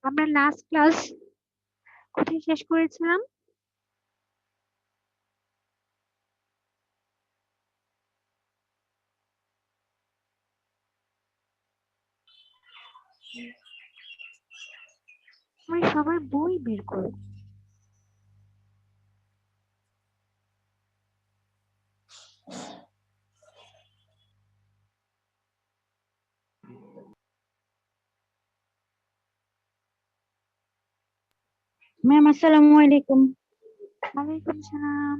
আমরা last class কোথায় শেষ করেছিলাম? সবাই বই বের করো। ম্যাম আসসালামু আলাইকুম। ওয়ালাইকুম সালাম।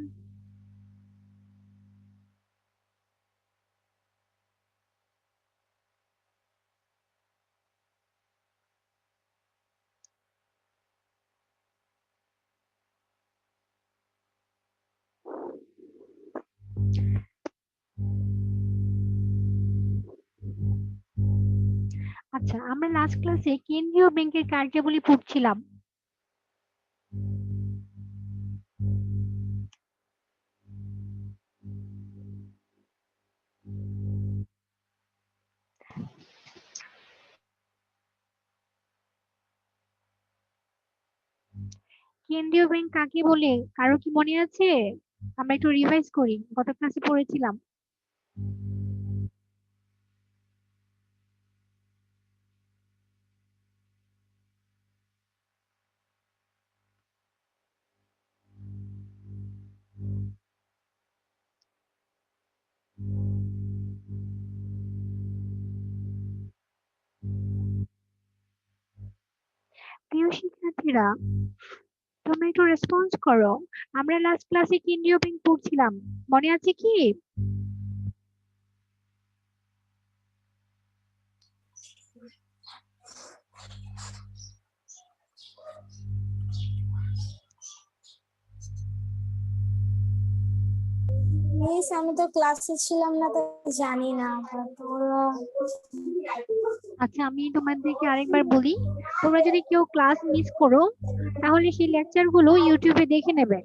আচ্ছা, আমরা লাস্ট ক্লাসে কেন্দ্রীয় ব্যাংকের কার্যাবলী পড়ছিলাম। কেন্দ্রীয় ব্যাংক কাকে বলে কারো কি মনে আছে? আমরা একটু রিভাইজ করি, গত ক্লাসে পড়েছিলাম। প্রিয় শিক্ষার্থীরা, তোমরা একটু রেসপন্স করো। আমরা লাস্ট ক্লাসে কেন্দ্রীয় ব্যাংক পড়ছিলাম, মনে আছে কি? মিস আমি তো ক্লাসে ছিলাম না, তো জানি না। আচ্ছা, আমি তোমাদেরকে আরেকবার বলি, তোমরা যদি কেউ ক্লাস মিস করো তাহলে সেই লেকচার গুলো ইউটিউবে দেখে নেবে।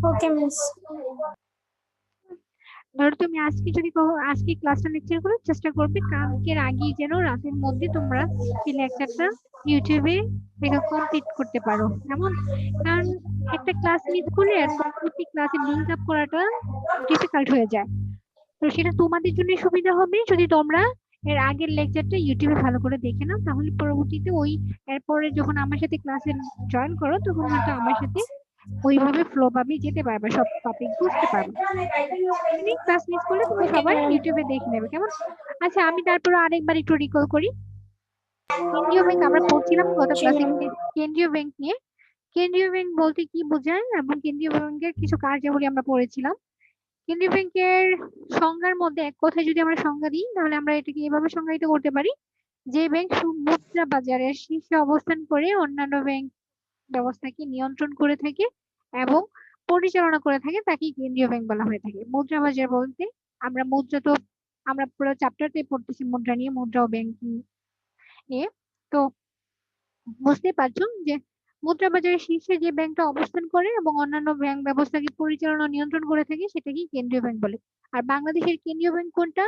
ওকে মিস। ধরো তুমি আজকে যদি আজকে ক্লাসটা লেকচার করে চেষ্টা করবে কালকের আগেই যেন রাতের মধ্যে তোমরা সেই লেকচারটা ইউটিউবে দেখে কমপ্লিট করতে পারো, এমন। কারণ একটা ক্লাস মিস করলে আর পরবর্তী ক্লাসে লিঙ্ক আপ করাটা ডিফিকাল্ট হয়ে যায়। তো সেটা তোমাদের জন্য সুবিধা হবে যদি তোমরা এর আগের লেকচারটা ইউটিউবে ভালো করে দেখে নাও, তাহলে পরবর্তীতে ওই এরপরে যখন আমার সাথে ক্লাসে জয়েন করো তখন হয়তো আমার সাথে ওইভাবে ফ্লো ভাবে যেতে পারবে, সব টপিক বুঝতে পারবে। ক্লাস মিস করলে তোমরা সবাই ইউটিউবে দেখে নেবে, কেমন? আচ্ছা, আমি তারপরে আরেকবার একটু রিকল করি। কেন্দ্রীয় ব্যাংক আমরা পড়ছিলাম গত ক্লাসে কেন্দ্রীয় ব্যাংক নিয়ে। কেন্দ্রীয় ব্যাংক বলতে কি বোঝায় এবং কেন্দ্রীয় ব্যাংকের কিছু কার্যাবলী আমরা পড়েছিলাম। কেন্দ্রীয় ব্যাংকের সংজ্ঞার মধ্যে এক কথায় যদি আমরা সংজ্ঞা দিই তাহলে আমরা এটাকে এভাবে সংজ্ঞায়িত করতে পারি, যে ব্যাংক মুদ্রা বাজারের শীর্ষে অবস্থান করে অন্যান্য ব্যাংক ব্যবস্থাকে নিয়ন্ত্রণ করে থাকে এবং পরিচালনা করে থাকে তাকে কেন্দ্রীয় ব্যাংক বলা হয়ে থাকে। মুদ্রা বাজার বলতে আমরা মুদ্রা তো আমরা পুরো চ্যাপ্টারতে পড়তেছি মুদ্রা নিয়ে, মুদ্রা ও ব্যাংকিং নিয়ে। তো বুঝতেই পারছো যে মুদ্রা বাজারের শীর্ষে যে ব্যাংকটা অবস্থান করে এবং অন্যান্য ব্যাংক ব্যবস্থাকে পরিচালনা নিয়ন্ত্রণ করে থাকে সেটাকে কেন্দ্রীয় ব্যাংক বলে। আর বাংলাদেশের কেন্দ্রীয় ব্যাংক কোনটা?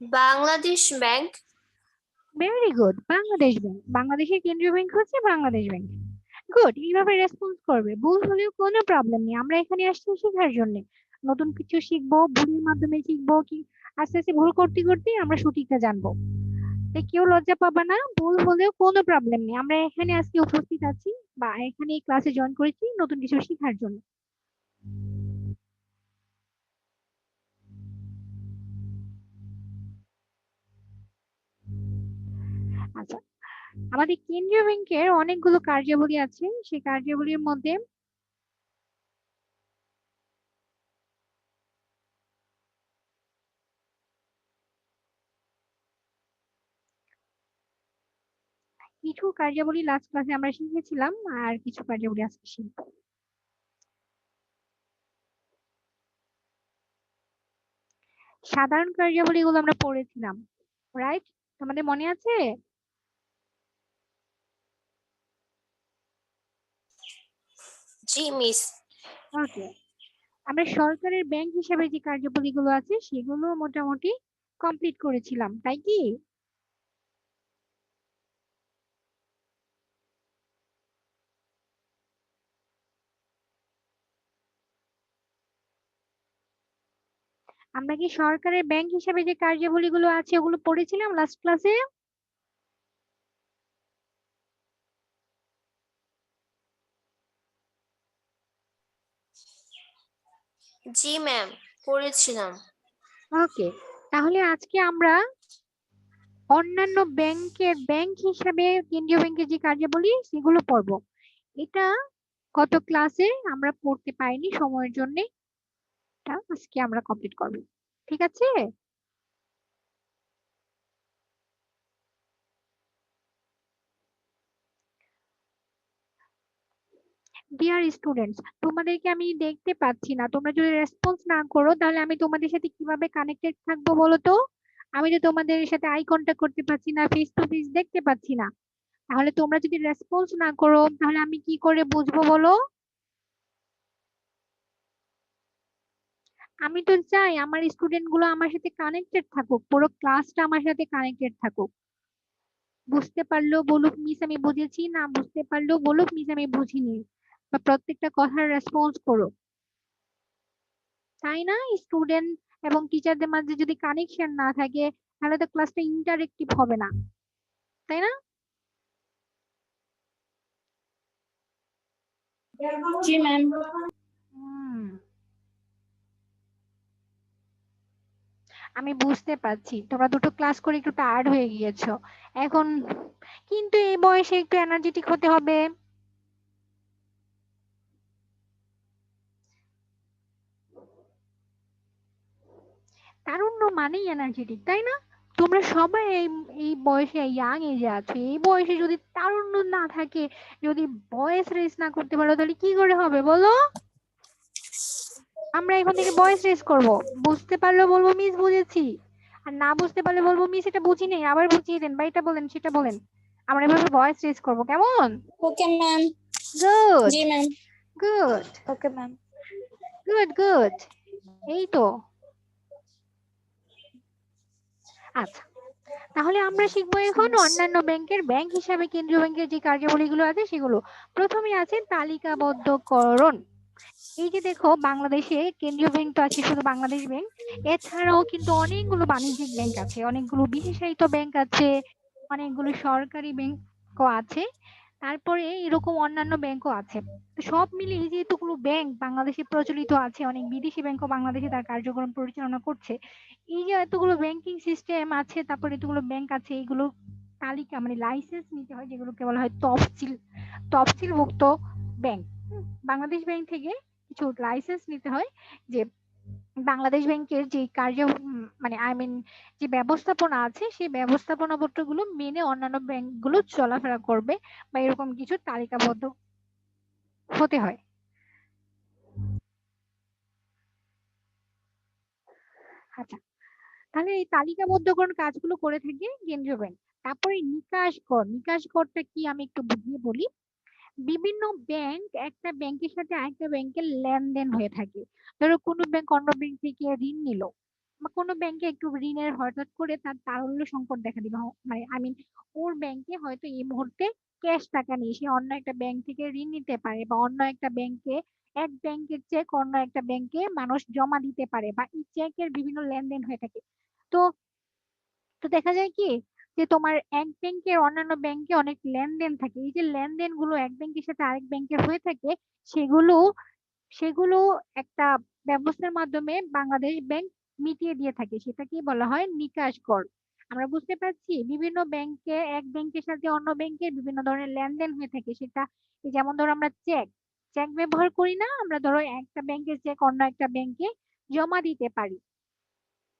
Bangladesh bank. Very good, Bangladesh bank. বাংলাদেশের কেন্দ্রীয় ব্যাংক হচ্ছে বাংলাদেশ ব্যাংক। গুড, এইভাবে রেসপন্স করবে। ভুল হলেও কোনো প্রবলেম নেই, আমরা এখানে আসছি শেখার জন্য। নতুন কিছু শিখবো, ভুলের মাধ্যমে শিখবো, কি আস্তে আস্তে ভুল করতে করতে আমরা সঠিকটা জানবো। তাই কেউ লজ্জা পাবা না, ভুল হলেও কোনো প্রবলেম নেই। আমরা এখানে আজকে উপস্থিত আছি বা এখানে এই ক্লাসে জয়েন করেছি নতুন কিছু শেখার জন্য। আচ্ছা, আমাদের কেন্দ্রীয় ব্যাংকের অনেকগুলো কার্যাবলী আছে, সেই কার্যাবলীর মধ্যে কিছু কার্যাবলী লাস্ট ক্লাসে আমরা শিখেছিলাম আর কিছু কার্যাবলী আজকে শিখবো। সাধারণ কার্যাবলীগুলো আমরা পড়েছিলাম, রাইট? তোমাদের মনে আছে? জি মিস। ওকে, আমরা সরকারের ব্যাংক হিসেবে যে কার্যাবলীগুলো আছে সেগুলো মোটামুটি কমপ্লিট করেছিলাম, তাই কি? আমরা কি সরকারের ব্যাংক হিসেবে যে কার্যাবলীগুলো আছে ওগুলো পড়েছিলাম লাস্ট ক্লাসে? জি ম্যাম, পড়েছিলাম। ওকে, তাহলে আজকে আমরা অন্যান্য ব্যাংকের ব্যাংক হিসাবে কেন্দ্রীয় ব্যাংকের যে কার্যাবলী সেগুলো পড়বো। এটা গত ক্লাসে আমরা পড়তে পারিনি সময়ের জন্য, এটা আজকে আমরা কমপ্লিট করবো, ঠিক আছে? ডিয়ার স্টুডেন্টস, তোমাদেরকে আমি দেখতে পাচ্ছি না, তোমরা যদি রেসপন্স না করো তাহলে আমি তোমাদের সাথে কিভাবে কানেক্টেড থাকবো বলো তো? আমি তো তোমাদের সাথে আই কন্টাক্ট করতে পারছি না, ফেস টু ফেস দেখতে পাচ্ছি না, তাহলে তোমরা যদি রেসপন্স না করো তাহলে আমি কি করে বুঝবো বলো? আমি তো চাই আমার স্টুডেন্ট গুলো আমার সাথে কানেক্টেড থাকুক, পুরো ক্লাসটা আমার সাথে কানেক্টেড থাকুক। বুঝতে পারলেও বলুক মিস আমি বুঝেছি, না বুঝতে পারলেও বলুক মিস আমি বুঝিনি, বা প্রত্যেকটা কথার রেসপন্স করো, তাই না? স্টুডেন্ট এবং টিচারদের মাঝে যদি কানেকশন না থাকে তাহলে তো ক্লাসটা ইন্টারেক্টিভ হবে না, তাই না? জি ম্যাম। হুম, আমি বুঝতে পারছি তোমরা দুটো ক্লাস করে একটু টায়ার্ড হয়ে গিয়েছো এখন, কিন্তু এই বয়সে একটু এনার্জেটিক হতে হবে। তারুণ্য মানেই এনার্জেটিক, তাই না? তোমরা সবাই এই এই বয়সে ইয়াং এজে আছো, এই বয়সে যদি তারুণ্য না থাকে, যদি বয়স রেস না করতে পারো তাহলে কি করে হবে বলো? আমরা এখন থেকে ভয়েস রেস করব, বুঝতে পারলে বলবো মিস বুঝেছি, আর না বুঝতে পারলে বলবো মিস এটা বুঝি নেই, আবার বুঝিয়ে দেন বা এটা বলেন সেটা বলেন। আমরা এভাবে ভয়েস রেস করব, কেমন? Okay ma'am. গুড, জি ma'am. Good, okay ma'am. Good, good, এই তো। আচ্ছা, তাহলে আমরা শিখবো এখন অন্যান্য ব্যাংকের ব্যাংক হিসাবে কেন্দ্রীয় ব্যাংকের যে কার্যাবলীগুলো আছে সেগুলো। প্রথমে আছে তালিকাবদ্ধকরণ। এই যে দেখো বাংলাদেশে কেন্দ্রীয় ব্যাংক তো আছে শুধু বাংলাদেশ ব্যাংক, এছাড়াও কিন্তু অনেকগুলো বাণিজ্যিক ব্যাংক আছে, অনেকগুলো বিশেষায়িত ব্যাংক আছে, অনেকগুলো সরকারি ব্যাংকও আছে, তারপরে এরকম অন্যান্য ব্যাংকও আছে। তো সব মিলিয়ে যে এতগুলো ব্যাংক বাংলাদেশে প্রচলিত আছে, অনেক বিদেশি ব্যাংকও বাংলাদেশে তার কার্যক্রম পরিচালনা করছে। এই যে এতগুলো ব্যাংকিং সিস্টেম আছে, তারপরে এতগুলো ব্যাংক আছে, এগুলো তালিকা মানে লাইসেন্স নিতে হয়, যেগুলোকে বলা হয় তফসিলভুক্ত ব্যাংক। বাংলাদেশ ব্যাংক থেকে কিছু লাইসেন্স নিতে হয়, যে বাংলাদেশ ব্যাংকের যে মানে আই মিন যে ব্যবস্থাপনা আছে সেই ব্যবস্থাপনা পত্রগুলো মেনে অন্যান্য ব্যাংকগুলো চলাফেরা করবে, বা এরকম কিছু তালিকাবদ্ধ হতে হয়। আচ্ছা, তাহলে এই তালিকাবদ্ধকরণ কাজগুলো করে থাকে কেন্দ্রীয় ব্যাংক। তারপরে নিকাশ কর, নিকাশ করটা কি আমি একটু বুঝিয়ে বলি। বিভিন্ন ব্যাংক একটা ব্যাংকের সাথে আরেকটা ব্যাংকের লেনদেন হয়ে থাকে। ধরো কোনো ব্যাংক অন্য ব্যাংক থেকে ঋণ নিল, বা কোনো ব্যাংকে একটু ঋণের হঠাৎ করে তার তারল্য সংকট দেখা দিল, মানে আই মিন ওর ব্যাংকে হয়তো এই মুহূর্তে ক্যাশ টাকা নেই, সে অন্য একটা ব্যাংক থেকে ঋণ নিতে পারে, বা অন্য একটা ব্যাংকে এক ব্যাংকের চেক অন্য একটা ব্যাংকে মানুষ জমা দিতে পারে, বা এই চেকের বিভিন্ন লেনদেন হয়ে থাকে। তো তো দেখা যায় কি, যে তোমার এক ব্যাংকের অন্যান্য ব্যাংকে অনেক লেনদেন থাকে, এই যে লেনদেন গুলো এক ব্যাংকের সাথে আরেক ব্যাংকের হয়ে থাকে, সেগুলো সেগুলো একটা ব্যবস্থার মাধ্যমে বাংলাদেশ ব্যাংক মিটিয়ে দিয়ে থাকে, সেটাকে বলা হয় নিকাশ কর। আমরা বুঝতে পারছি বিভিন্ন ব্যাংকে এক ব্যাংকের সাথে অন্য ব্যাংকের বিভিন্ন ধরনের লেনদেন হয়ে থাকে, সেটা যেমন ধরো আমরা চেক চেক ব্যবহার করি না, আমরা ধরো একটা ব্যাংকের চেক অন্য একটা ব্যাংকে জমা দিতে পারি।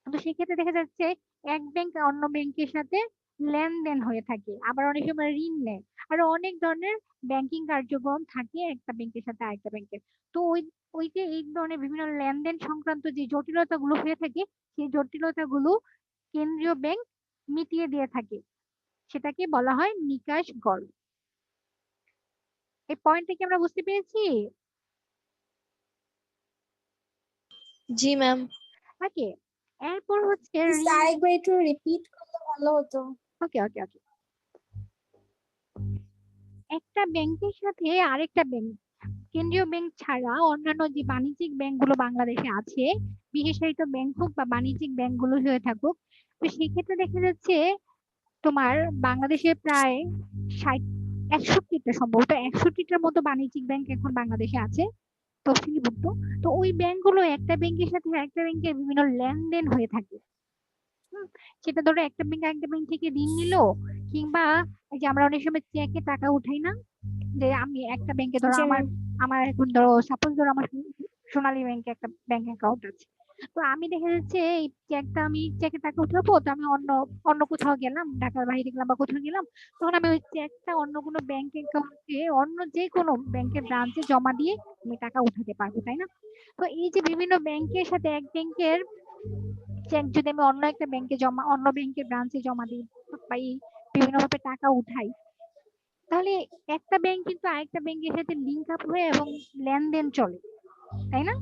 তো সেক্ষেত্রে দেখা যাচ্ছে এক ব্যাংক অন্য ব্যাংকের সাথে লেনদেন হয়ে থাকে, আবার অনেক সময় ঋণ নেয়, আরো অনেক ধরনের ব্যাংকিং কার্যক্রম থাকে একটা ব্যাংকের সাথে আরেকটা ব্যাংকের। তো ওই ওই যে এই ধরনের বিভিন্ন লেনদেন সংক্রান্ত যে জটিলতাগুলো হয়ে থাকে, সেই জটিলতাগুলো কেন্দ্রীয় ব্যাংক মিটিয়ে দিয়ে থাকে, সেটাকে বলা হয় নিকাশ গড়। এই পয়েন্টটা কি আমরা বুঝতে পেরেছি? জি ম্যাম। ওকে, এরপর হচ্ছে আরেকবার একটু রিপিট করলে ভালো হতো। ওকে ওকে ওকে, একটা ব্যাংকের সাথে আরেকটা ব্যাংক, কেন্দ্রীয় ব্যাংক ছাড়া অন্যান্য যে বাণিজ্যিক ব্যাংকগুলো বাংলাদেশে আছে, বিশেষায়িত ব্যাংক হোক বা বাণিজ্যিক ব্যাংকগুলো হয়ে থাকুক, তো সেক্ষেত্রে দেখা যাচ্ছে তোমার বাংলাদেশে প্রায় 60 61টা, সম্ভবত 61টার মতো বাণিজ্যিক ব্যাংক এখন বাংলাদেশে আছে তফসিলিভুক্ত। তো ওই ব্যাংকগুলো একটা ব্যাংকের সাথে আরেকটা ব্যাংকের বিভিন্ন লেনদেন হয়ে থাকে। হুম, সেটা ধরো একটা ব্যাংক আরেকটা ব্যাংক থেকে ঋণ নিল, কিংবা এই যে আমরা অনেক সময় চেকে টাকা উঠাই না, যে আমি একটা ব্যাংকে ধরো জি আমার ম্যাম। আমার এখন ধরো সাপোজ ধরো আমার সোনালী ব্যাংকে একটা ব্যাংক অ্যাকাউন্ট আছে, তো আমি দেখা যাচ্ছে এই চেকটা, আমি চেকে টাকা উঠাবো, তো আমি অন্য অন্য কোথাও গেলাম, ঢাকার বাইরে গেলাম বা কোথাও গেলাম, তখন আমি ওই চেকটা অন্য কোনো ব্যাংক অ্যাকাউন্টে, অন্য যে কোনো ব্যাংকের ব্রাঞ্চে জমা দিয়ে আমি টাকা উঠাতে পারবো, তাই না? তো এই যে বিভিন্ন ব্যাংকের সাথে এক ব্যাংকের চেক যদি আমি অন্য একটা ব্যাংকে জমা, অন্য ব্যাংকের ব্রাঞ্চে জমা দিই বা এই বিভিন্ন ভাবে টাকা উঠাই, তাহলে একটা ব্যাংক কিন্তু আরেকটা ব্যাংকের সাথে লিংক আপ হয়ে এবং লেনদেন চলে, তাই না?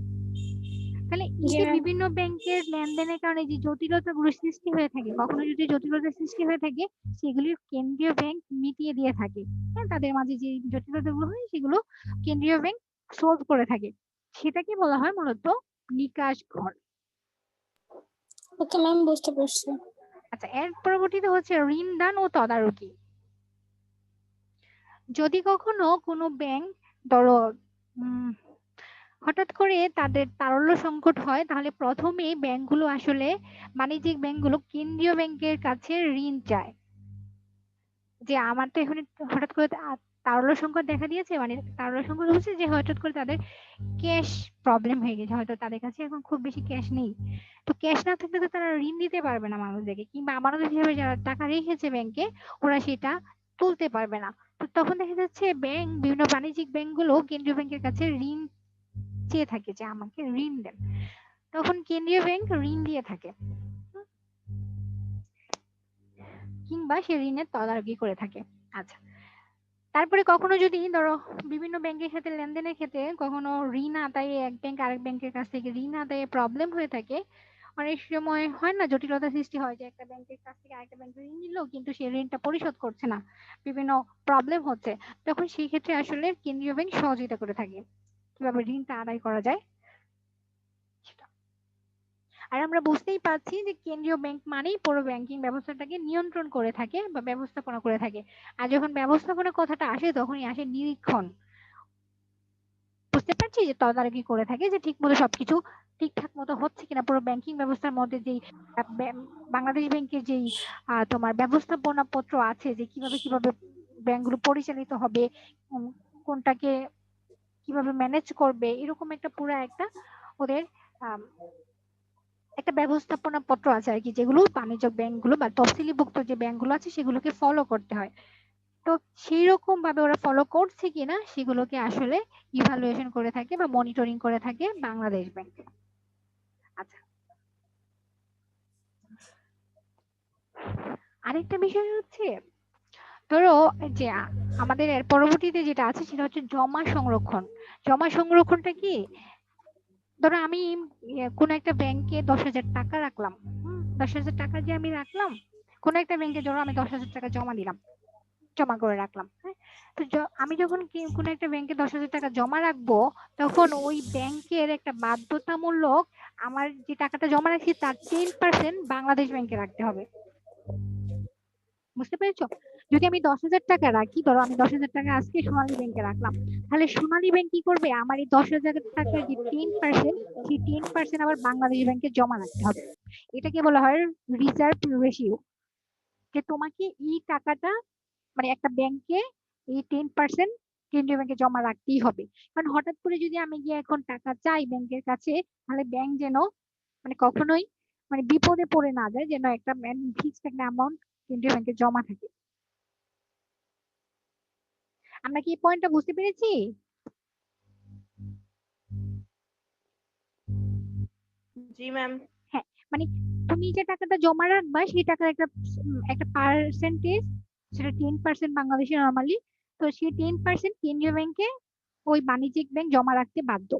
তাহলে এই জি যে ম্যাম। বিভিন্ন ব্যাংকের লেনদেনের কারণে যে জটিলতাগুলো সৃষ্টি হয়ে থাকে, কখনো যদি জটিলতা সৃষ্টি হয়ে থাকে, সেগুলি কেন্দ্রীয় ব্যাংক মিটিয়ে দিয়ে থাকে। হ্যাঁ, তাদের মাঝে যে জটিলতাগুলো হয় সেগুলো কেন্দ্রীয় ব্যাংক সলভ করে থাকে। সেটাকে বলা হয় মূলত নিকাশ ঘর। ওকে ম্যাম, বুঝতে পারছি। আচ্ছা, এর পরবর্তীতে হচ্ছে ঋণ দান ও তদারকি। যদি কখনো কোনো ব্যাংক ধরো হঠাৎ করে তাদের তারল্য সংকট হয়, তাহলে প্রথমেই ব্যাংকগুলো আসলে, বাণিজ্যিক ব্যাংকগুলো কেন্দ্রীয় ব্যাংকের কাছে ঋণ চায়, যে আমার তো এখন হঠাৎ করে তারল্য সংকট দেখা দিয়েছে, মানে তারল্য সংকট হচ্ছে যে হঠাৎ করে তাদের ক্যাশ প্রবলেম হয়ে গেছে, হয়তো তাদের কাছে এখন খুব বেশি ক্যাশ নেই। তো ক্যাশ না থাকলে তো তারা ঋণ দিতে পারবে না মানুষদেরকে, কিংবা আমানত হিসেবে যারা টাকা রেখেছে ব্যাংকে, ওরা সেটা তুলতে পারবে না। তো তখন দেখা যাচ্ছে ব্যাংক, বিভিন্ন বাণিজ্যিক ব্যাংকগুলো কেন্দ্রীয় ব্যাংকের কাছে ঋণ চেয়ে থাকে যে আমাকে ঋণ দেন, তখন কেন্দ্রীয় ব্যাংক ঋণ দিয়ে থাকে, কিংবা সে ঋণের তদারকি করে থাকে। আচ্ছা, তারপরে কখনো যদি ধরো বিভিন্ন ব্যাংকের সাথে লেনদেনের ক্ষেত্রে কখনো ঋণ আদায়ে এক ব্যাংক আরেক ব্যাংকের কাছ থেকে ঋণ আদায়ে প্রবলেম হয়ে থাকে, অনেক সময় হয় না, জটিলতা সৃষ্টি হয় যে একটা ব্যাংকের কাছ থেকে আরেকটা ব্যাংক ঋণ নিল কিন্তু সে ঋণটা পরিশোধ করছে না, বিভিন্ন প্রবলেম হচ্ছে, তখন সেই ক্ষেত্রে আসলে কেন্দ্রীয় ব্যাংক সহযোগিতা করে থাকে কিভাবে ঋণটা আদায় করা যায় সেটা। আর আমরা বুঝতেই পারছি যে কেন্দ্রীয় ব্যাংক মানেই পুরো ব্যাংকিং ব্যবস্থাটাকে নিয়ন্ত্রণ করে থাকে বা ব্যবস্থাপনা করে থাকে। আর যখন ব্যবস্থাপনা কথাটা আসে তখনই আসে নিরীক্ষণ। বুঝতে পারছি যে তদারকি করে থাকে যে ঠিক মতো সবকিছু ঠিকঠাক মতো হচ্ছে কিনা, পুরো ব্যাংকিং ব্যবস্থার মধ্যে যেই বাংলাদেশ ব্যাংকের যেই তোমার ব্যবস্থাপনা পত্র আছে, যে কিভাবে কিভাবে ব্যাংকগুলো পরিচালিত হবে, উম, কোনটাকে কিভাবে ম্যানেজ করবে, এরকম একটা পুরো একটা ওদের আম, একটা ব্যবস্থাপনা পত্র আছে আর কি, যেগুলো বাণিজ্য ব্যাংকগুলো বা তফসিলিভুক্ত যে ব্যাংকগুলো আছে সেগুলোকে ফলো করতে হয়। তো সেই রকম ভাবে ওরা ফলো করছে কিনা সেগুলোকে আসলে ইভালুয়েশন করে থাকে বা মনিটরিং করে থাকে বাংলাদেশ ব্যাংক। আচ্ছা, আরেকটা বিষয় হচ্ছে ধরো যে আমাদের এর পরবর্তীতে যেটা আছে সেটা হচ্ছে জমা সংরক্ষণ। জমা সংরক্ষণটা কি? ধরো আমি কোন একটা ব্যাংকে 10,000 টাকা রাখলাম, 10,000 টাকা যে আমি রাখলাম, কোন একটা ব্যাংকে ধরো আমি 10,000 টাকা জমা দিলাম, জমা করে রাখলাম, হ্যাঁ? তো আমি যখন কোনো একটা ব্যাংকে 10,000 টাকা জমা রাখবো, তখন ওই ব্যাংকের একটা বাধ্যতামূলক, আমার যে টাকাটা জমা রাখছি তার 10% বাংলাদেশ ব্যাংকে রাখতে হবে। বুঝতে পেরেছো? যদি আমি 10,000 টাকা রাখি, ধরো আমি 10,000 টাকা আজকে সোনালী ব্যাংকে রাখলাম, তাহলে সোনালী ব্যাংক কি করবে, আমার এই 10,000 টাকার যে 10%, সেই 10% আবার বাংলাদেশ ব্যাংকে জমা রাখতে হবে। এটাকে বলা হয় রিজার্ভ রেশিও, যে তোমাকে এই টাকাটা, মানে একটা ব্যাংকে এই 10% কেন্দ্রীয় ব্যাংকে জমা রাখতেই হবে। কারণ হঠাৎ করে যদি আমি গিয়ে এখন টাকা চাই ব্যাংকের কাছে, তাহলে ব্যাংক যেন মানে কখনোই মানে বিপদে পড়ে না যায়, যেন একটা ফিক্সড একটা অ্যামাউন্ট কেন্দ্রীয় ব্যাংকে জমা থাকে। আমরা কি এই পয়েন্টটা বুঝতে পেরেছি? জি ম্যাম। হ্যাঁ, মানে তুমি যে টাকাটা জমা রাখবা সেই টাকার একটা একটা পার্সেন্টেজ, সেটা 10% বাংলাদেশে নরমালি, তো সেই 10% কেন্দ্রীয় ব্যাংকে ওই বাণিজ্যিক ব্যাংক জমা রাখতে বাধ্য।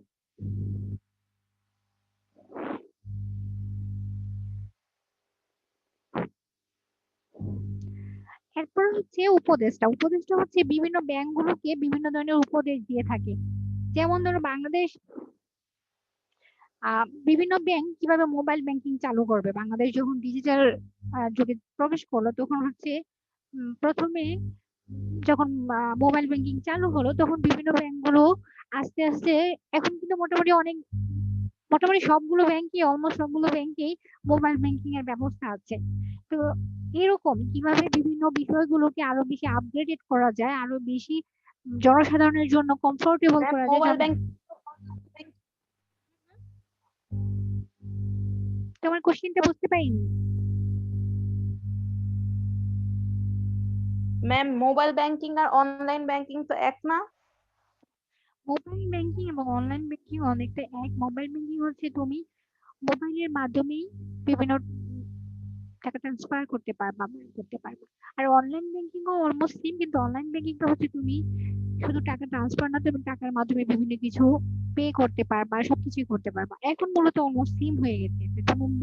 এরপর হচ্ছে উপদেষ্টা। উপদেষ্টা হচ্ছে বিভিন্ন ব্যাংকগুলোকে বিভিন্ন ধরনের উপদেশ দিয়ে থাকে। যেমন ধরো বাংলাদেশ বিভিন্ন ব্যাংক কিভাবে মোবাইল ব্যাংকিং চালু করবে। বাংলাদেশ যখন ডিজিটাল যুগে প্রবেশ করলো তখন হচ্ছে প্রথমে যখন মোবাইল ব্যাংকিং চালু হলো তখন বিভিন্ন ব্যাংকগুলো আস্তে আস্তে, এখন কিন্তু মোটামুটি সবগুলো ব্যাংকই, অলমোস্ট সবগুলো ব্যাংকেই মোবাইল ব্যাংকিং এর ব্যবস্থা আছে। তো এরকম কিভাবে বিভিন্ন বিষয়গুলোকে আরো বেশি আপগ্রেডেড করা যায়, আরো বেশি জনসাধারণের জন্য কমফোর্টেবল ম্যাম করা যায়। মোবাইল যেমন ব্যাংক তোমার কোশ্চেনটা বুঝতে পারিনি। ম্যাম মোবাইল ব্যাংকিং আর অনলাইন ব্যাংকিং তো এক না? মোবাইল ব্যাংকিং এবং অনলাইন ব্যাংকিং অনেকটা এক। মোবাইল ব্যাংকিং হচ্ছে তুমি মোবাইলের মাধ্যমেই বিভিন্ন টাকা ট্রান্সফার করতে পারবা, করতে পারবা। আর অনলাইন ব্যাংকিং ও অলমোস্ট সেম, কিন্তু অনলাইন ব্যাংকিংটা হচ্ছে তুমি শুধু টাকা ট্রান্সফার না, তুমি টাকার মাধ্যমে বিভিন্ন কিছু পে করতে পারবা, সবকিছুই করতে পারবা। এখন মূলত অলমোস্ট সেম হয়ে গেছে যে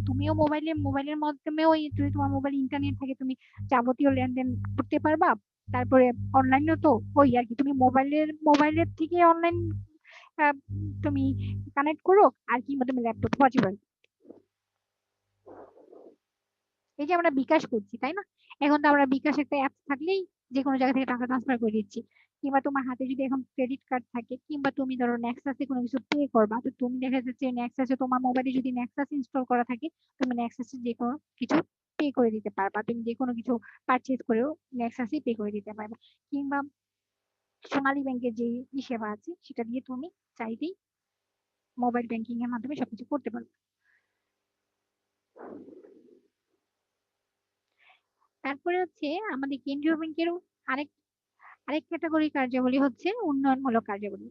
তুমিও মোবাইলের মাধ্যমেও যদি তোমার মোবাইল ইন্টারনেট থাকে তুমি যাবতীয় লেনদেন করতে পারবা। তারপরে অনলাইনেও তো ওই আর কি, তুমি মোবাইলের থেকে অনলাইন তুমি কানেক্ট করো, আর কিংবা তুমি ল্যাপটপ পসিবল। এই যে আমরা বিকাশ করছি তাই না, এখন তো আমরা বিকাশ একটা অ্যাপ থাকলেই যে কোনো জায়গা থেকে টাকা ট্রান্সফার করে দিচ্ছি। কিংবা তোমার হাতে যদি এখন ক্রেডিট কার্ড থাকে, কিংবা তুমি ধরো নেক্সাসে কোনো কিছু পে করবা, তো তুমি দেখা যাচ্ছে নেক্সাসে তোমার মোবাইলে যদি নেক্সাস ইনস্টল করা থাকে, তুমি নেক্সাসে যে কোনো কিছু পে করে দিতে পারবা, তুমি যে কোনো কিছু পারচেজ করেও নেক্সাসে পে করে দিতে পারবা। কিংবা সোনালী ব্যাংকের যে সেবা আছে সেটা দিয়ে তুমি চাইতেই মোবাইল ব্যাংকিং এর মাধ্যমে সবকিছু করতে পারবে। তারপরে হচ্ছে আমাদের কেন্দ্রীয় ব্যাংকের আরেক আরেক ক্যাটাগরি কার্যাবলী হচ্ছে উন্নয়নমূলক কার্যাবলী।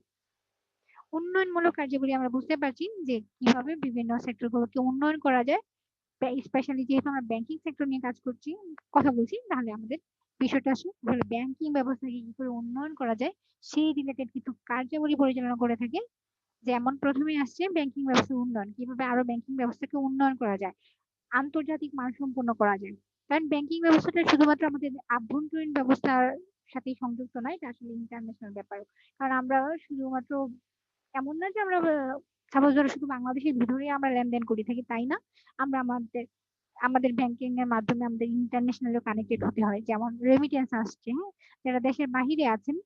উন্নয়নমূলক কার্যাবলী আমরা বুঝতে পারছি যে কিভাবে বিভিন্ন সেক্টর গুলোকে উন্নয়ন করা যায়। স্পেশালি যেহেতু আমরা ব্যাংকিং সেক্টর নিয়ে কাজ করছি, কথা বলছি, তাহলে আমাদের বিষয়টা আসলে ব্যাংকিং ব্যবস্থাকে কি করে উন্নয়ন করা যায় সেই রিলেটেড কিছু কার্যাবলী পরিচালনা করে থাকে। যেমন প্রথমে আসছে ব্যাংকিং ব্যবস্থার উন্নয়ন, কিভাবে আরো ব্যাংকিং ব্যবস্থাকে উন্নয়ন করা যায়, আন্তর্জাতিক মানসম্পন্ন করা যায়। কারণ ব্যাংকিং ব্যবস্থাটা শুধুমাত্র আমাদের আভ্যন্তরীণ ব্যবস্থার সাথেই সংযুক্ত নয়, এটা আসলে ইন্টারন্যাশনাল ব্যাপার। কারণ আমরা শুধুমাত্র এমন না যে আমরা সাপোজ ধরো শুধু বাংলাদেশের ভিতরেই আমরা লেনদেন করে থাকি, তাই না। আমরা আমাদের আমাদের ব্যাংকিং এর মাধ্যমে আমাদের ইন্টারন্যাশনালি কানেক্টেড হতে হয়। যেমন রেমিটেন্স আসছে, হ্যাঁ, যারা দেশের বাহিরে আছেন,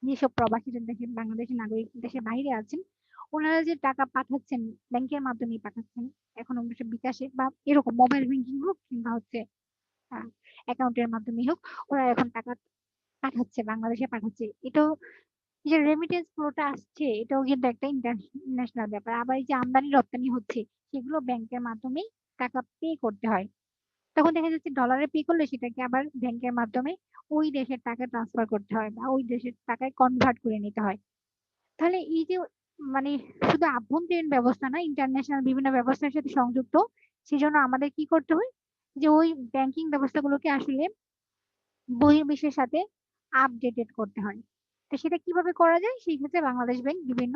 যেসব প্রবাসীরা দেশের বাংলাদেশের নাগরিক দেশের বাইরে আছেন, ওনারা যে টাকা পাঠাচ্ছেন ব্যাংকের মাধ্যমেই পাঠাচ্ছেন। এখন অবশ্য বিকাশে বা এরকম মোবাইল ব্যাংকিং হোক কিংবা হচ্ছে অ্যাকাউন্টের মাধ্যমে হোক, ওরা এখন টাকা পাঠাচ্ছে, বাংলাদেশে পাঠাচ্ছে। এটাও এই যে রেমিটেন্স ফ্লোটা আসছে, এটাও কিন্তু একটা ইন্টারন্যাশনাল ব্যাপার। আবার এই যে আমদানি রপ্তানি হচ্ছে, সেগুলো ব্যাংকের মাধ্যমেই টাকা পে করতে হয়। তখন দেখা যাচ্ছে ডলারে পে করলে সেটাকে আবার ব্যাংকের মাধ্যমে ওই দেশের টাকা ট্রান্সফার করতে হয় বা ওই দেশের টাকায় কনভার্ট করে নিতে হয়। তাহলে এই যে মানে শুধু আভ্যন্তরীণ ব্যবস্থা না, ইন্টারন্যাশনাল বিভিন্ন ব্যবস্থার সাথে সংযুক্ত। সেজন্য আমাদের কি করতে হয়, যে ওই ব্যাংকিং ব্যবস্থাগুলোকে আসলে বহির্বিশ্বের সাথে আপডেটেড করতে হয়। তো সেটা কিভাবে করা যায়, সেই ক্ষেত্রে বাংলাদেশ ব্যাংক বিভিন্ন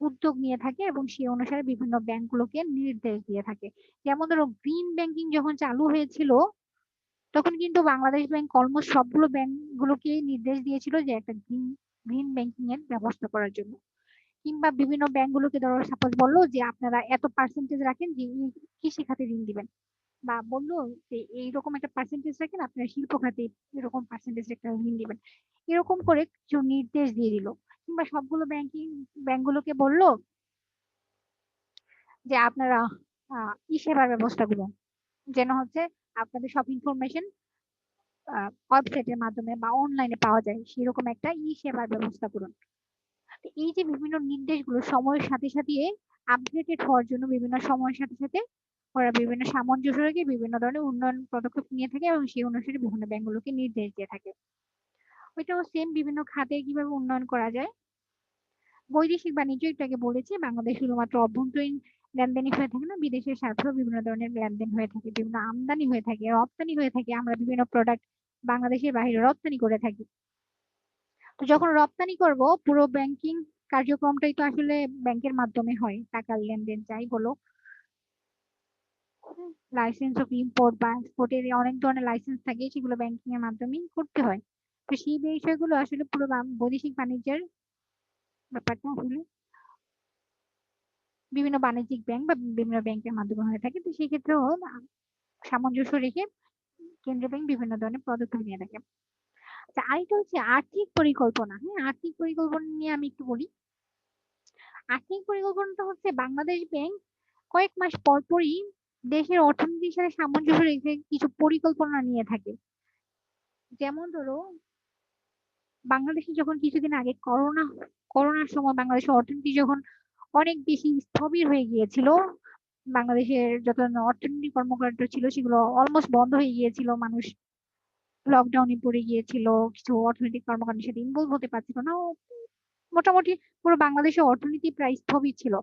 উদ্যোগ নিয়ে থাকে এবং সেই অনুসারে বিভিন্ন ব্যাংকগুলোকে নির্দেশ দিয়ে থাকে। যেমন ধরো গ্রিন ব্যাংকিং যখন চালু হয়েছিল, তখন কিন্তু বাংলাদেশ ব্যাংক অলমোস্ট সবগুলো ব্যাংক গুলোকে নির্দেশ দিয়েছিল যে একটা গ্রিন গ্রিন ব্যাংকিং এর ব্যবস্থা করার জন্য। কিংবা বিভিন্ন ব্যাংকগুলোকে ধরো সাপোজ বললো যে আপনারা এত পার্সেন্টেজ রাখেন যে এই কৃষি খাতে ঋণ দিবেন, বা বললো যে এইরকম একটা পার্সেন্টেজ রাখেন আপনারা শিল্প খাতে এরকম পার্সেন্টেজ একটা ঋণ দিবেন। এরকম করে কিছু নির্দেশ দিয়ে দিল। কিংবা সবগুলো ব্যাংকগুলোকে বললো যে আপনারা ই সেবার ব্যবস্থাগুলো যেন হচ্ছে আপনাদের সব ইনফরমেশন ওয়েবসাইটের মাধ্যমে বা অনলাইনে পাওয়া যায়, সেরকম একটা ই সেবার ব্যবস্থা করুন। তো এই যে বিভিন্ন নির্দেশগুলো সময়ের সাথে সাথে আপডেটেড হওয়ার জন্য বিভিন্ন সময়ের সাথে সাথে ওরা বিভিন্ন সামঞ্জস্য রেখে বিভিন্ন ধরনের উন্নয়ন পদক্ষেপ নিয়ে থাকে এবং সেই অনুসারে বিভিন্ন ব্যাংকগুলোকে নির্দেশ দিয়ে থাকে। ওইটাও সেম, বিভিন্ন খাতে কিভাবে উন্নয়ন করা যায়। বৈদেশিক বাণিজ্য একটু আগে বলেছি, বাংলাদেশ শুধুমাত্র অভ্যন্তরীণ লেনদেনই হয়ে থাকে না, বিদেশের স্বার্থেও বিভিন্ন ধরনের লেনদেন হয়ে থাকে, বিভিন্ন আমদানি হয়ে থাকে, রপ্তানি হয়ে থাকে। আমরা বিভিন্ন প্রোডাক্ট বাংলাদেশের বাইরে রপ্তানি করে থাকি। তো যখন রপ্তানি করব, পুরো ব্যাংকিং কার্যক্রমটাই তো আসলে ব্যাংকের মাধ্যমে হয়, টাকার লেনদেন যাই বলো। লাইসেন্স অফ ইম্পোর্ট বা এক্সপোর্টের অনেক ধরনের লাইসেন্স থাকে, সেগুলো ব্যাংকিং এর মাধ্যমেই করতে হয়। তো সেই বিষয়গুলো আসলে পুরো বৈদেশিক বাণিজ্যের ব্যাপারটা আসলে বিভিন্ন বাণিজ্যিক ব্যাংক বা বিভিন্ন ব্যাংকের মাধ্যমে হয়ে থাকে। তো সেই ক্ষেত্রেও সামঞ্জস্য রেখে কেন্দ্রীয় ব্যাংক বিভিন্ন ধরনের পদক্ষেপ নিয়ে থাকে। আচ্ছা, আরেকটা হচ্ছে আর্থিক পরিকল্পনা। হ্যাঁ, আর্থিক পরিকল্পনা নিয়ে আমি একটু বলি। আর্থিক পরিকল্পনাটা হচ্ছে বাংলাদেশ ব্যাংক কয়েক মাস পর পরই দেশের অর্থনীতির সাথে সামঞ্জস্য রেখে কিছু পরিকল্পনা নিয়ে থাকে। যেমন ধরো, বাংলাদেশে যখন কিছুদিন আগে করোনার সময় বাংলাদেশের অর্থনীতি যখন অনেক বেশি স্থবির হয়ে গিয়েছিল, বাংলাদেশের যত অর্থনৈতিক কর্মকাণ্ড ছিল সেগুলো অলমোস্ট বন্ধ হয়ে গিয়েছিল, মানুষ লকডাউনে পড়ে গিয়েছিল, কিছু অর্থনৈতিক কর্মকাণ্ডের সাথে ইনভলভ হতে পারছিল না। মোটামুটি পুরো বাংলাদেশের অর্থনীতি প্রায় স্থবির ছিল।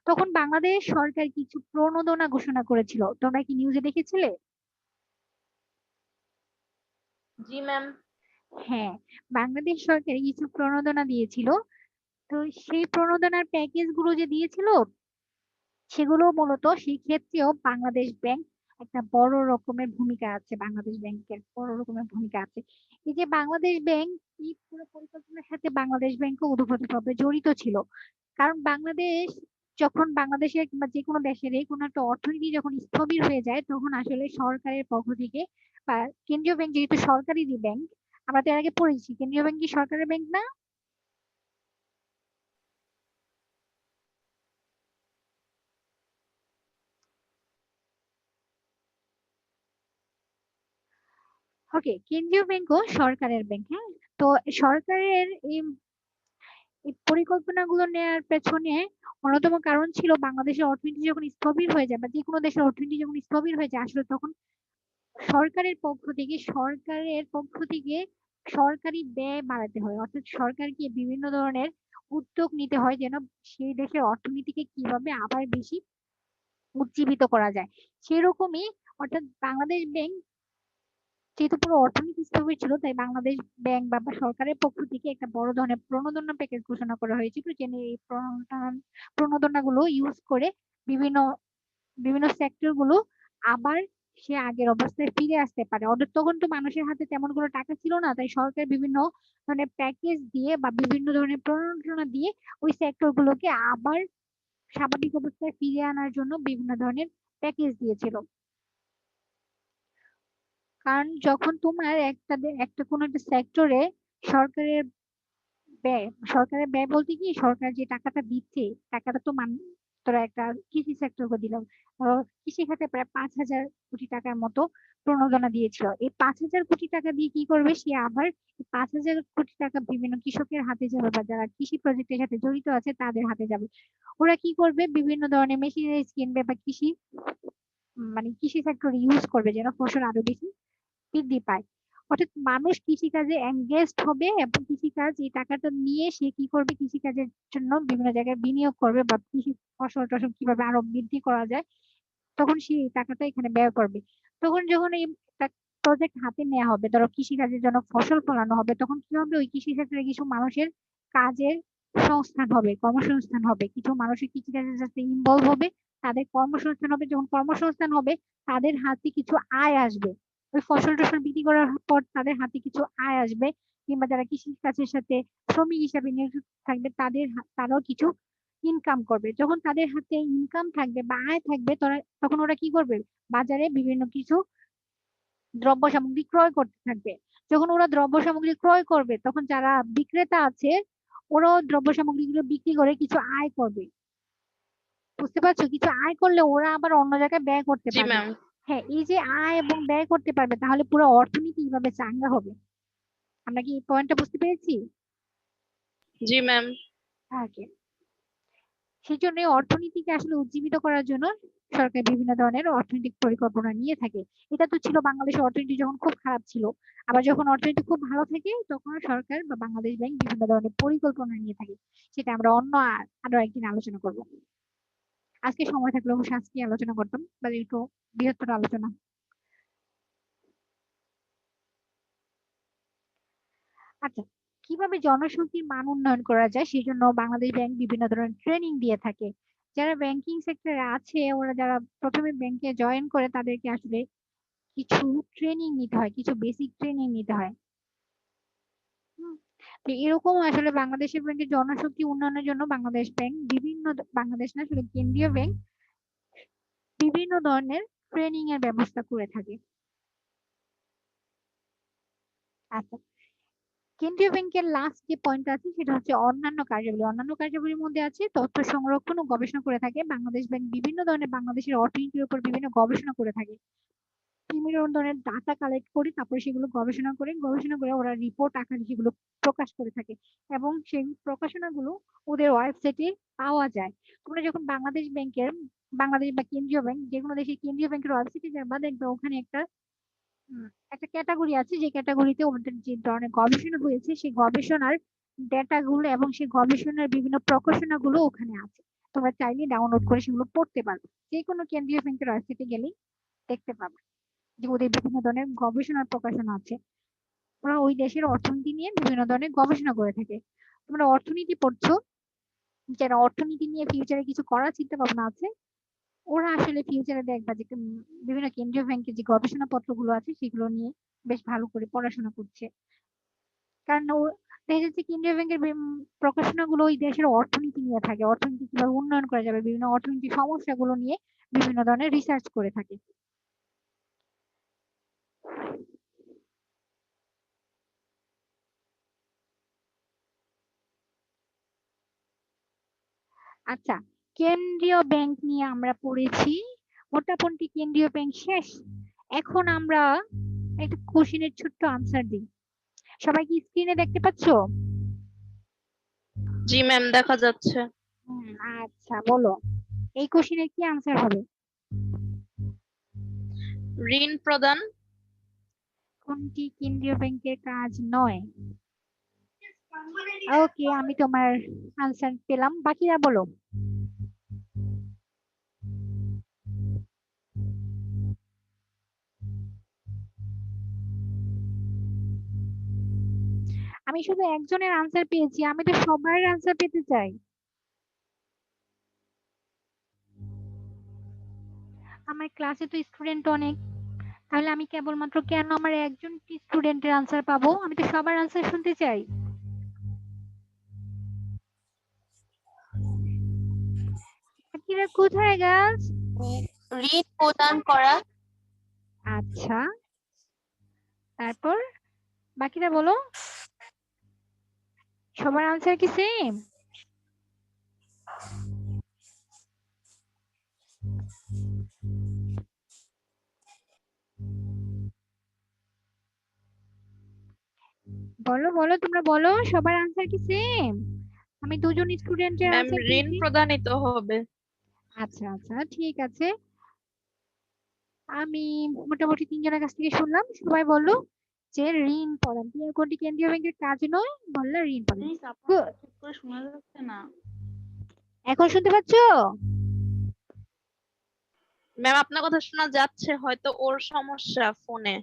তখন বাংলাদেশ সরকার কিছু প্রণোদনা ঘোষণা করেছিল, তোমরা কি নিউজে দেখেছিলে? জি ম্যাম। হ্যাঁ, বাংলাদেশ সরকার কিছু প্রণোদনা দিয়েছিল। তো সেই প্রণোদনার প্যাকেজ গুলো যে দিয়েছিল, সেগুলো মূলত সেই ক্ষেত্রেও বাংলাদেশ ব্যাংক একটা বড় রকমের ভূমিকা আছে, বাংলাদেশ ব্যাংকের বড় রকমের ভূমিকা আছে। এই যে বাংলাদেশ ব্যাংক, এই পুরো পরিকল্পনার সাথে বাংলাদেশ ব্যাংকও ওতপ্রোতভাবে জড়িত ছিল। কারণ বাংলাদেশ যখন বাংলাদেশের কিংবা যে কোনো দেশের কোনো একটা অর্থনীতি যখন স্থবির হয়ে যায়, তখন আসলে সরকারের পক্ষ থেকে বা কেন্দ্রীয় ব্যাংক যেহেতু সরকারি ব্যাংক, আমরা তো এর আগে পড়েছি কেন্দ্রীয় ব্যাংক কি সরকারের ব্যাংক না? ওকে, কেন্দ্রীয় ব্যাংকও সরকারের ব্যাংক। হ্যাঁ, তো সরকারের এই পরিকল্পনাগুলো নেওয়ার পেছনে অন্যতম কারণ ছিল বাংলাদেশের অর্থনীতি যখন স্থবির হয়ে যায় বা যে কোনো দেশের অর্থনীতি যখন স্থবির হয়ে যায়, আসলে তখন সরকারের পক্ষ থেকে সরকারি ব্যয় বাড়াতে হয়, অর্থাৎ সরকারকে বিভিন্ন ধরনের উদ্যোগ নিতে হয় যেন সেই দেশের অর্থনীতিকে কিভাবে আবার বেশি উজ্জীবিত করা যায়। সেরকমই, অর্থাৎ বাংলাদেশ ব্যাংক যেহেতু পুরো অর্থনীতি স্থবির ছিল, তাই বাংলাদেশ ব্যাংক বা সরকারের পক্ষ থেকে একটা বড় ধরনের প্রণোদনা প্যাকেজ ঘোষণা করা হয়েছিল, যেন এই প্রণোদনা গুলো ইউজ করে বিভিন্ন বিভিন্ন সেক্টর গুলো আবার সে আগের অবস্থায় ফিরে আসতে পারে। অর্থাৎ তখন তো মানুষের হাতে তেমন কোনো টাকা ছিল না, তাই সরকার বিভিন্ন ধরনের প্যাকেজ দিয়ে বা বিভিন্ন ধরনের প্রণোদনা দিয়ে ওই সেক্টর গুলোকে আবার স্বাভাবিক অবস্থায় ফিরিয়ে আনার জন্য বিভিন্ন ধরনের প্যাকেজ দিয়েছিল। কারণ যখন তোমার একটা কোনো একটা সেক্টরে সরকারের সরকারের ব্যয় বলতে কি, সরকার যে টাকাটা দিচ্ছে, টাকাটা তো তোরা একটা কৃষি সেক্টরকে দিলাম, কৃষি খাতে প্রায় 5,000 কোটি টাকার মতো প্রণোদনা দিয়েছিল। এই 5,000 কোটি টাকা দিয়ে কি করবে সে, আবার 5,000 কোটি টাকা বিভিন্ন কৃষকের হাতে যাবে বা যারা কৃষি প্রজেক্টের সাথে জড়িত আছে তাদের হাতে যাবে। ওরা কি করবে, বিভিন্ন ধরনের মেশিনারিজ কিনবে বা কৃষি সেক্টর ইউজ করবে যেন ফসল আরো বেশি বৃদ্ধি পায়। অর্থাৎ মানুষ কৃষিকাজে এঙ্গেজড হবে এবং কৃষিকাজ এই টাকাটা নিয়ে সে কি করবে, কৃষিকাজের জন্য বিভিন্ন জায়গায় বিনিয়োগ করবে বা কৃষি ফসল টসল কিভাবে আরো বৃদ্ধি করা যায়, তখন সে এই টাকাটা এখানে ব্যয় করবে। তখন যখন এই প্রজেক্ট হাতে নেওয়া হবে, ধরো কৃষিকাজের জন্য ফসল ফলানো হবে, তখন কি হবে, ওই কৃষি ক্ষেত্রে কিছু মানুষের কাজের সংস্থান হবে, কর্মসংস্থান হবে, কিছু মানুষের কৃষিকাজের সাথে ইনভলভ হবে, তাদের কর্মসংস্থান হবে। যখন কর্মসংস্থান হবে, তাদের হাতে কিছু আয় আসবে, ওই ফসল টসল বিক্রি করার পর তাদের হাতে কিছু আয় আসবে। কিংবা যারা কৃষি কাজের সাথে শ্রমিক হিসাবে নিয়োজিত থাকবে, তারাও কিছু ইনকাম করবে। যখন তাদের হাতে ইনকাম থাকবে বা আয় থাকবে, তখন ওরা কি করবে, বাজারে বিভিন্ন কিছু দ্রব্য সামগ্রী ক্রয় করতে থাকবে। যখন ওরা দ্রব্য সামগ্রী ক্রয় করবে, তখন যারা বিক্রেতা আছে ওরাও দ্রব্য সামগ্রীগুলো বিক্রি করে কিছু আয় করবে। বুঝতে পারছো, কিছু আয় করলে ওরা আবার অন্য জায়গায় ব্যয় করতে জি পারবে। ম্যাম। হ্যাঁ, এই যে আয় এবং ব্যয় করতে পারবে, তাহলে পুরো অর্থনীতি কিভাবে চাঙ্গা হবে। আমরা কি এই পয়েন্টটা বুঝতে পেরেছি? জি ম্যাম। ওকে, সেই জন্য অর্থনীতিকে আসলে উজ্জীবিত করার জন্য সরকার বিভিন্ন ধরনের অর্থনৈতিক পরিকল্পনা নিয়ে থাকে। এটা তো ছিল বাংলাদেশের অর্থনীতি যখন খুব খারাপ ছিল। আবার যখন অর্থনীতি খুব ভালো থাকে, তখন সরকার বা বাংলাদেশ ব্যাংক বিভিন্ন ধরনের পরিকল্পনা নিয়ে থাকে। সেটা আমরা আরো একদিন আলোচনা করব। আজকে সময় থাকলে অবশ্যই আজকে আলোচনা করতাম, বা একটু বৃহত্তর আলোচনা। আচ্ছা, কিভাবে জনশক্তির মান উন্নয়ন করা যায় সেই জন্য বাংলাদেশ ব্যাংক বিভিন্ন ধরনের ট্রেনিং দিয়ে থাকে। যারা ব্যাংকিং সেক্টরে আছে ওরা যারা প্রথমে ব্যাংকে জয়েন করে তাদেরকে আসলে কিছু ট্রেনিং নিতে হয়, কিছু বেসিক ট্রেনিং নিতে হয়। হুম, তো এরকম আসলে বাংলাদেশের ব্যাংকের জনশক্তি উন্নয়নের জন্য বাংলাদেশ ব্যাংক বাংলাদেশ না আসলে কেন্দ্রীয় ব্যাংক বিভিন্ন ধরনের ট্রেনিং এর ব্যবস্থা করে থাকে। আচ্ছা, কেন্দ্রীয় ব্যাংকের লাস্ট যে পয়েন্ট আছে সেটা হচ্ছে অন্যান্য কার্যাবলী। অন্যান্য কার্যাবলীর মধ্যে আছে তথ্য সংরক্ষণ ও গবেষণা করে থাকে। বাংলাদেশ ব্যাংক বিভিন্ন ধরনের বাংলাদেশের অর্থনীতির উপর বিভিন্ন গবেষণা করে থাকে। বিভিন্ন ধরনের ডাটা কালেক্ট করি, তারপরে সেগুলো গবেষণা করে ওরা রিপোর্ট আকারে সেগুলো প্রকাশ করে থাকে এবং সেই প্রকাশনাগুলো ওদের ওয়েবসাইটে পাওয়া যায়। তোমরা যখন বাংলাদেশ বা কেন্দ্রীয় ব্যাংক যে কোনো দেশের কেন্দ্রীয় ব্যাংকের ওয়েবসাইটে যাবা, দেখবে ওখানে একটা ক্যাটাগরি আছে যে ক্যাটাগরিতে ওদের যে ধরনের গবেষণা হয়েছে সেই গবেষণার ডেটা গুলো এবং সেই গবেষণার বিভিন্ন প্রকাশনাগুলো ওখানে আছে। তোমরা চাইলে ডাউনলোড করে সেগুলো পড়তে পারবে। যে কোনো কেন্দ্রীয় ব্যাংকের ওয়েবসাইটে গেলেই দেখতে পাবে যে ওদের বিভিন্ন ধরনের গবেষণার প্রকাশনা আছে। ওরা ওই দেশের অর্থনীতি নিয়ে বিভিন্ন ধরনের গবেষণা করে থাকে। তোমরা অর্থনীতি পড়ছো, যারা অর্থনীতি নিয়ে ফিউচারে কিছু করার চিন্তা ভাবনা আছে ওরা আসলে ফিউচারে দেখবা যে বিভিন্ন কেন্দ্রীয় ব্যাংকের যে গবেষণা পত্রগুলো আছে সেগুলো নিয়ে বেশ ভালো করে পড়াশোনা করছে। কারণ দেখা যাচ্ছে কেন্দ্রীয় ব্যাংকের প্রকাশনাগুলো ওই দেশের অর্থনীতি নিয়ে থাকে, অর্থনীতি কিভাবে উন্নয়ন করা যাবে, বিভিন্ন অর্থনৈতিক সমস্যাগুলো নিয়ে বিভিন্ন ধরনের রিসার্চ করে থাকে। আচ্ছা, কেন্দ্রীয় ব্যাংক নিয়ে আমরা পড়েছি, মোটামুটি কেন্দ্রীয় ব্যাংক শেষ। এখন আমরা একটা কোশ্চেনের ছোট্ট আনসার দিই। সবাই কি স্ক্রিনে দেখতে পাচ্ছো? জি ম্যাম, দেখা যাচ্ছে। আচ্ছা বলো, এই কোশ্চেনের কি আনসার হবে? ঋণ প্রদান। কোনটি কেন্দ্রীয় ব্যাংকের কাজ নয়? ওকে, আমি তোমার আনসার পেলাম, বাকিরা বলো। আমি শুধু একজনের আনসার পেয়েছি, আমি তো সবার আনসার পেতে চাই। আমার ক্লাসে তো স্টুডেন্ট অনেক, তাহলে আমি কেবলমাত্র কেন আমার একজন স্টুডেন্টের আনসার পাবো? আমি তো সবার আনসার শুনতে চাই। বাকিরা কোথায় গাছ? ঋণ প্রদান করা। আচ্ছা, তারপর বাকিরা বলো, সবার আনসার কি সেম? বলো বলো, তোমরা বলো, সবার আনসার কি সেম? আমি দুজন স্টুডেন্টের ম্যাম, আনসার ঋণ পেয়েছি। প্রদানই তো হবে। আচ্ছা আচ্ছা, ঠিক আছে। আমি মোটামুটি তিনজনের কাছ থেকে শুনলাম, সবাই বললো যে ঋণ প্রদান। কোনটি কেন্দ্রীয় ব্যাংকের কাজ নয়, বললো ঋণ প্রদান। Good. ঠিক করে শোনা যাচ্ছে না। এখন শুনতে পাচ্ছো? ম্যাম, আপনার কথা শোনা যাচ্ছে, হয়তো ওর সমস্যা ফোনে।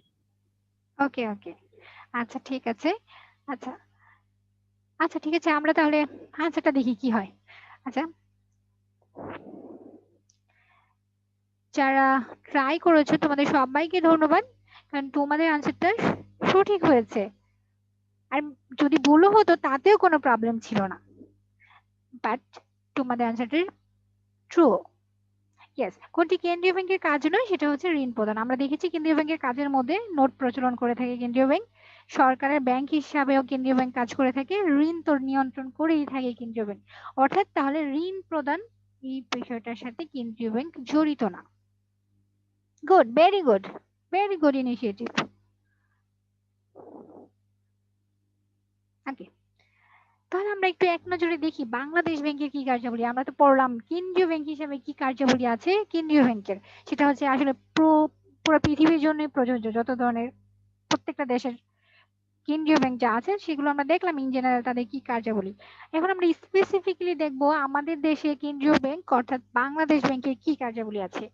ওকে ওকে, আচ্ছা ঠিক আছে। আচ্ছা আচ্ছা ঠিক আছে, আমরা তাহলে আনসারটা দেখি কি হয়। আচ্ছা, যারা ট্রাই করেছো তোমাদের সবাইকে ধন্যবাদ, কারণ তোমাদের আনসারটা সঠিক হয়েছে। আর যদি ভুলও হতো তাতেও কোনো প্রবলেম ছিল না, বাট তোমাদের আনসারটা ট্রু। ইয়েস, কোনটি কেন্দ্রীয় ব্যাংকের কাজ নয়, সেটা হচ্ছে ঋণ প্রদান। আমরা দেখেছি কেন্দ্রীয় ব্যাংকের কাজের মধ্যে নোট প্রচলন করে থাকে কেন্দ্রীয় ব্যাংক, সরকারের ব্যাংক হিসাবেও কেন্দ্রীয় ব্যাংক কাজ করে থাকে, ঋণ তো নিয়ন্ত্রণ করেই থাকে কেন্দ্রীয় ব্যাংক। অর্থাৎ তাহলে ঋণ প্রদান এই বিষয়টার সাথে কেন্দ্রীয় ব্যাংক জড়িত না। Good, very good, very good initiative. Okay, তাহলে আমরা একটু এক নজরে দেখি বাংলাদেশ ব্যাংকের কি কার্যাবলী। আমরা তো পড়লাম কেন্দ্রীয় ব্যাংক হিসেবে কি কার্যাবলী আছে কেন্দ্রীয় ব্যাংকের, সেটা হচ্ছে আসলে পুরো পৃথিবীর জন্য প্রযোজ্য। যত ধরনের প্রত্যেকটা দেশের কেন্দ্রীয় ব্যাংক যা আছে সেগুলো আমরা দেখলাম ইন জেনারেল তাদের কি কার্যাবলী। এখন আমরা স্পেসিফিক্যালি দেখবো আমাদের দেশে কেন্দ্রীয় ব্যাংক অর্থাৎ বাংলাদেশ ব্যাংকের কি কার্যাবলী আছে।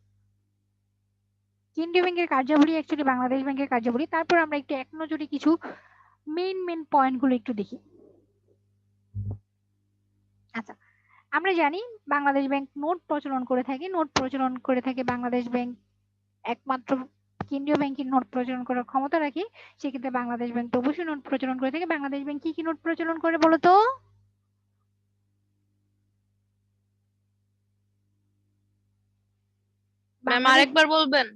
কেন্দ্রীয় ব্যাংকের কার্যাবলী অ্যাকচুয়ালি বাংলাদেশ ব্যাংকের কার্যাবলী, তারপর আমরা একটু এক নজরে কিছু মেইন পয়েন্ট গুলো একটু দেখি। আচ্ছা, আমরা জানি বাংলাদেশ ব্যাংক নোট প্রচলন করে থাকে, নোট প্রচলন করে থাকে বাংলাদেশ ব্যাংক একমাত্র কেন্দ্রীয় ব্যাংকের নোট প্রচলন করার ক্ষমতা রাখে। সেক্ষেত্রে বাংলাদেশ ব্যাংক তো অবশ্যই নোট প্রচলন করে থাকে। বাংলাদেশ ব্যাংক কি কি নোট প্রচলন করে বলো তো? ম্যাম বাংলাদেশ, আরেকবার বলবেন?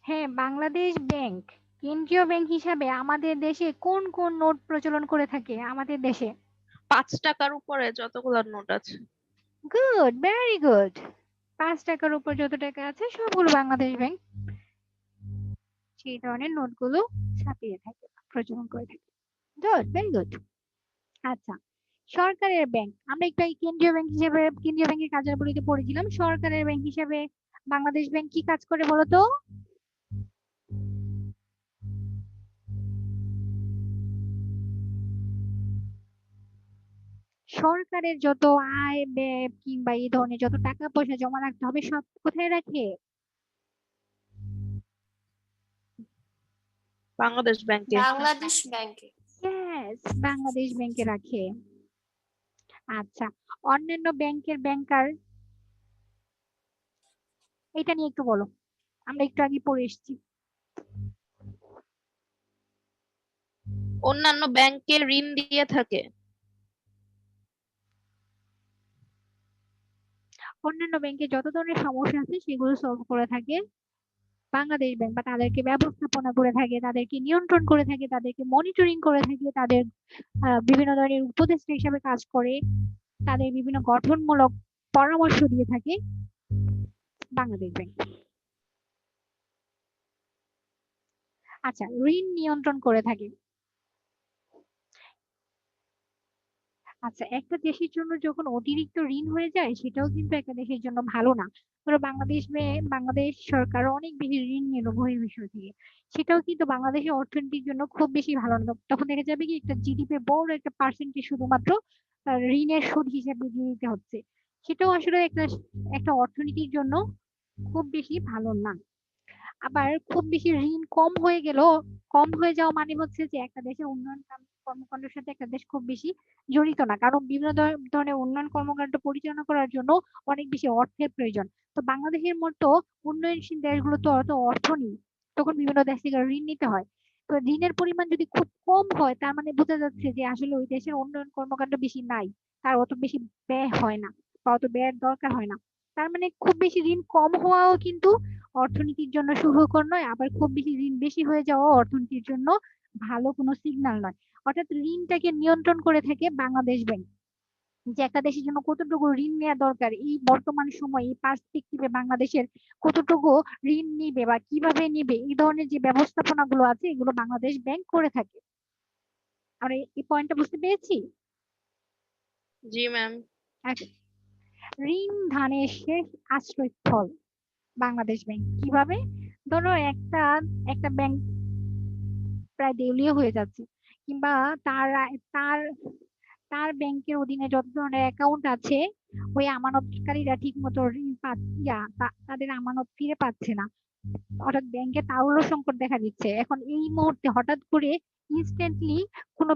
হ্যাঁ, বাংলাদেশ ব্যাংক কেন্দ্রীয় ব্যাংক হিসাবে আমাদের দেশে কোন কোন নোট প্রচলন করে থাকে আমাদের দেশে? 5 টাকার উপরে যতগুলো নোট আছে। Good, very good. 5 টাকার উপর যত টাকা আছে সবগুলো বাংলাদেশ ব্যাংক সেই ধরনের নোটগুলো ছাপিয়ে থাকে, প্রচলন করে থাকে। Good, very good. আচ্ছা, সরকারের ব্যাংক, আমরা একটু আগে কেন্দ্রীয় ব্যাংক হিসেবে কেন্দ্রীয় ব্যাংকের কার্যাবলীতে পড়েছিলাম। সরকারের ব্যাংক হিসেবে বাংলাদেশ ব্যাংক কি কাজ করে বলো তো? সরকারের যত আয় ব্যয় কিংবা এই ধরনের যত টাকা পয়সা জমা রাখতে হবে সব কোথায় রাখে? বাংলাদেশ ব্যাংকে। বাংলাদেশ ব্যাংকে। ইয়েস, বাংলাদেশ ব্যাংকে রাখে। আচ্ছা, অন্যান্য ব্যাংকের ব্যাংকার, এটা নিয়ে একটু বলো, আমরা একটু আগে পড়ে এসেছি। অন্যান্য ব্যাংকে ঋণ দিয়ে থাকে। অন্যান্য ব্যাংকে যত ধরনের সমস্যা আছে সেগুলো সলভ করে থাকে বাংলাদেশ ব্যাংক, বা তাদেরকে ব্যবস্থাপনা করে থাকে, তাদেরকে নিয়ন্ত্রণ করে থাকে, তাদেরকে মনিটরিং করে থাকে, তাদের বিভিন্ন ধরনের উপদেষ্টা হিসাবে কাজ করে, তাদের বিভিন্ন গঠনমূলক পরামর্শ দিয়ে থাকে বাংলাদেশ ব্যাংক। আচ্ছা, ঋণ নিয়ন্ত্রণ করে থাকে। আচ্ছা, একটা দেশের জন্য যখন অতিরিক্ত ঋণ হয়ে যায় সেটাও কিন্তু একটা দেশের জন্য ভালো না। ধরো বাংলাদেশ সরকার অনেক বেশি ঋণ নিল বহির্বিশ্ব থেকে, সেটাও কিন্তু বাংলাদেশের অর্থনীতির জন্য খুব বেশি ভালো না। তখন দেখা যাবে কি একটা জিডিপি বড় একটা পার্সেন্টেজ শুধুমাত্র ঋণের সুদ হিসাবে দিয়ে দিতে হচ্ছে। সেটাও আসলে একটা একটা অর্থনীতির জন্য খুব বেশি ভালো না। আবার খুব বেশি ঋণ কম হয়ে যাওয়া মানে হচ্ছে যে একটা দেশের কর্মকাণ্ডের সাথে একটা দেশ খুব বেশি জড়িত না, কারণ বিভিন্ন ধরনের উন্নয়ন কর্মকাণ্ড পরিচালনা করার জন্য অনেক বেশি অর্থের প্রয়োজন। তো বাংলাদেশের মতো উন্নয়নশীল দেশগুলো তো অত অর্থ নেই, তখন বিভিন্ন দেশ থেকে ঋণ নিতে হয়। তো ঋণের পরিমাণ যদি খুব কম হয় তার মানে বোঝা যাচ্ছে যে আসলে ওই দেশের উন্নয়ন কর্মকাণ্ড বেশি নাই, তার অত বেশি ব্যয় হয় না বা অত ব্যয়ের দরকার হয় না। তার মানে খুব বেশি ঋণ কম হওয়াও কিন্তু অর্থনীতির জন্য শুভকর নয়, আবার খুব বেশি ঋণ বেশি হয়ে যাওয়া অর্থনীতির জন্য ভালো কোনো সিগন্যাল নয়। অর্থাৎ ঋণটাকে নিয়ন্ত্রণ করে থাকে বাংলাদেশ ব্যাংক, যে একটা দেশের জন্য কতটুকু ঋণ নেওয়া দরকার এই বর্তমান সময়ে এই পার্সপেক্টিভে বাংলাদেশের কতটুকু ঋণ নিবে বা কিভাবে নিবে, এই ধরনের যে ব্যবস্থাপনা গুলো আছে এগুলো বাংলাদেশ ব্যাংক করে থাকে। আমরা এই পয়েন্টটা বুঝতে পেরেছি। জি ম্যাম। আচ্ছা, ঋণ দানের শেষ আশ্রয়স্থল বাংলাদেশ ব্যাংক কিভাবে? ধরো একটা একটা ব্যাংক প্রায় দেউলিয়া হয়ে যাচ্ছে, কিংবা তার তার তার ব্যাংকের অধীনে যত ধরনের অ্যাকাউন্ট আছে ওই আমানতকারীরা ঠিক মতো ঋণ তাদের আমানত ফিরে পাচ্ছে না, হঠাৎ ব্যাংকে তারল্য সংকট দেখা দিচ্ছে, এখন এই মুহূর্তে হঠাৎ করে ইনস্ট্যান্টলি কোনো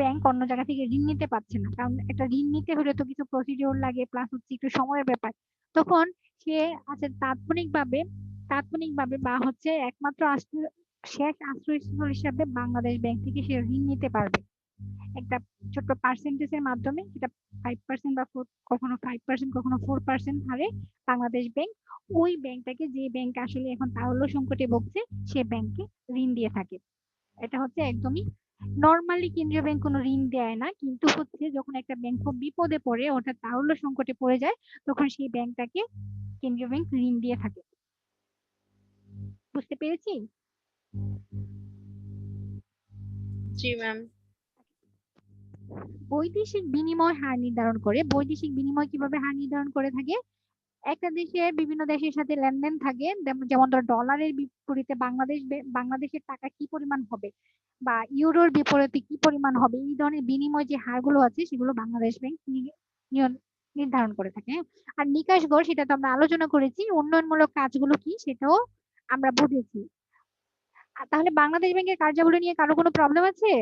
ব্যাংক অন্য জায়গা থেকে ঋণ নিতে পারছে না, কারণ একটা ঋণ নিতে হলে তো কিছু প্রসিডিওর লাগে, প্লাস হচ্ছে একটু সময়ের ব্যাপার। তখন সে আছে তাৎক্ষণিকভাবে বা হচ্ছে একমাত্র শেষ আশ্রয়স্থল হিসাবে বাংলাদেশ ব্যাংক থেকে সে ঋণ নিতে পারবে একটা ছোট্ট পার্সেন্টেজের মাধ্যমে, সেটা 5% বা কখনো 5% কখনো 4% হারে বাংলাদেশ ব্যাংক ওই ব্যাংকটাকে, যে ব্যাংক আসলে এখন তারল্য সংকটে ভুগছে সে ব্যাংকে ঋণ দিয়ে থাকে। এটা হচ্ছে একদমই নর্মালি কেন্দ্রীয় ব্যাংক কোনো ঋণ দেয় না, কিন্তু হচ্ছে যখন একটা ব্যাংক খুব বিপদে পড়ে অর্থাৎ তারল্য সংকটে পড়ে যায় তখন সেই ব্যাংকটাকে কেন্দ্রীয় ব্যাংক ঋণ দিয়ে থাকে। বুঝতে পেরেছি? জি ম্যাম। বৈদেশিক বিনিময় হার নির্ধারণ করে। বৈদেশিক বিনিময় কিভাবে হার নির্ধারণ করে থাকে? একটা দেশের বিভিন্ন দেশের সাথে লেনদেন থাকে, যেমন ধর ডলারের বিপরীতে বাংলাদেশের টাকা কি পরিমাণ হবে বা ইউরোর বিপরীতে কি পরিমাণ হবে, এই ধরনের বিনিময় যে হারগুলো আছে সেগুলো বাংলাদেশ ব্যাংক নির্ধারণ করে থাকে। হ্যাঁ? আর নিকাশ গড় সেটা তো আমরা আলোচনা করেছি, উন্নয়নমূলক কাজগুলো কি সেটাও আমরা বুঝেছি। তাহলে বাংলাদেশ ব্যাংকের কার্যাবলী নিয়ে কারো কোনো প্রবলেম আছে?